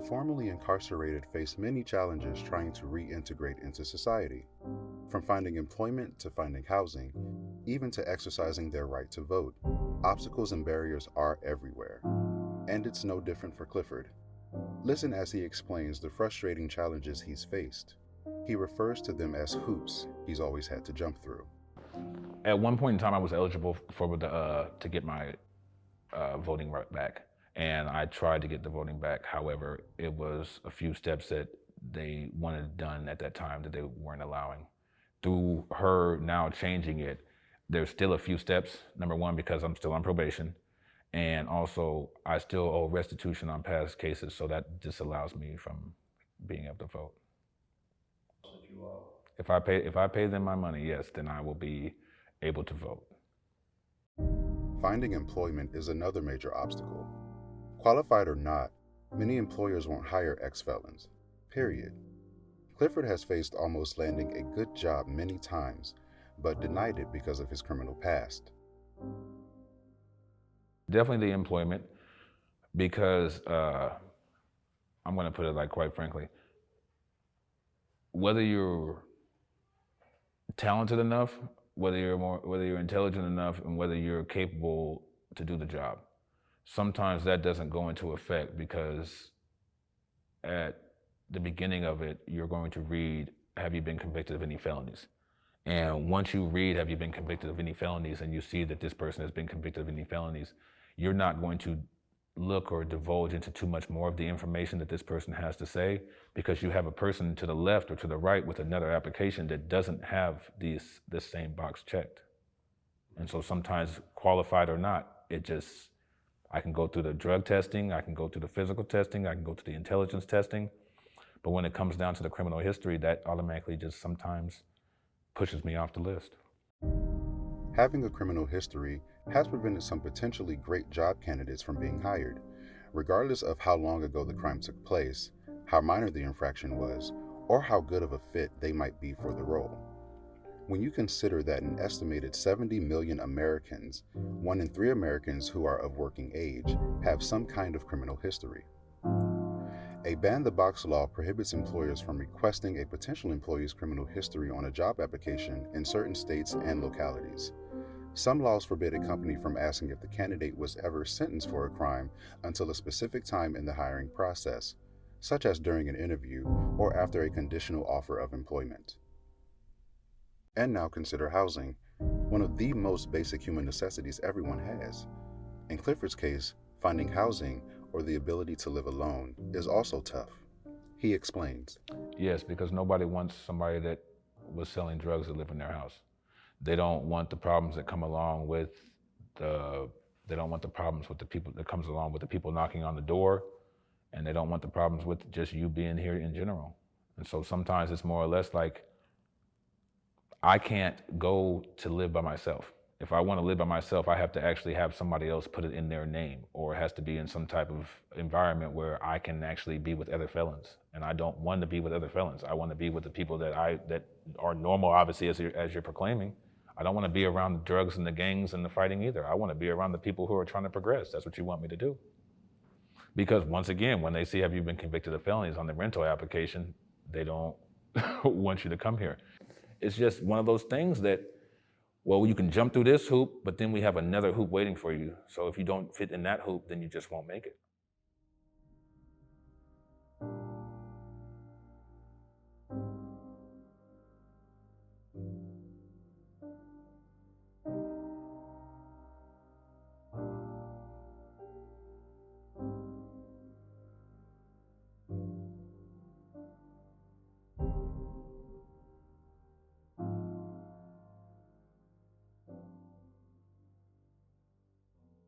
The formerly incarcerated face many challenges trying to reintegrate into society, from finding employment to finding housing, even to exercising their right to vote. Obstacles and barriers are everywhere, and it's no different for Clifford. Listen as he explains the frustrating challenges he's faced. He refers to them as hoops he's always had to jump through. At one point in time, I was eligible for to get my voting right back, and I tried to get the voting back. However, it was a few steps that they wanted done at that time that they weren't allowing. Through her now changing it, there's still a few steps. Number one, because I'm still on probation, and also I still owe restitution on past cases, so that disallows me from being able to vote. If I pay them my money, yes, then I will be able to vote. Finding employment is another major obstacle. Qualified or not, many employers won't hire ex-felons, period. Clifford has faced almost landing a good job many times, but denied it because of his criminal past. Definitely the employment, because I'm going to put it like quite frankly, whether you're talented enough, whether you're intelligent enough, and whether you're capable to do the job, sometimes that doesn't go into effect because at the beginning of it, you're going to read, have you been convicted of any felonies? And once you read, have you been convicted of any felonies, and you see that this person has been convicted of any felonies, you're not going to look or divulge into too much more of the information that this person has to say, because you have a person to the left or to the right with another application that doesn't have this same box checked. And so sometimes, qualified or not, I can go through the drug testing, I can go through the physical testing, I can go through the intelligence testing, but when it comes down to the criminal history, that automatically just sometimes pushes me off the list. Having a criminal history has prevented some potentially great job candidates from being hired, regardless of how long ago the crime took place, how minor the infraction was, or how good of a fit they might be for the role. When you consider that an estimated 70 million Americans, 1 in 3 Americans who are of working age, have some kind of criminal history. A ban-the-box law prohibits employers from requesting a potential employee's criminal history on a job application in certain states and localities. Some laws forbid a company from asking if the candidate was ever sentenced for a crime until a specific time in the hiring process, such as during an interview or after a conditional offer of employment. And now consider housing, one of the most basic human necessities everyone has. In Clifford's case, finding housing or the ability to live alone is also tough. He explains. Yes, because nobody wants somebody that was selling drugs to live in their house. They don't want the problems that come along with they don't want the problems with the people that comes along with the people knocking on the door, and they don't want the problems with just you being here in general. And so sometimes it's more or less like, I can't go to live by myself. If I want to live by myself, I have to actually have somebody else put it in their name, or it has to be in some type of environment where I can actually be with other felons. And I don't want to be with other felons. I want to be with the people that are normal, obviously, as you're proclaiming. I don't want to be around the drugs and the gangs and the fighting either. I want to be around the people who are trying to progress. That's what you want me to do. Because once again, when they see, have you been convicted of felonies on the rental application, they don't want you to come here. It's just one of those things that, well, you can jump through this hoop, but then we have another hoop waiting for you. So if you don't fit in that hoop, then you just won't make it.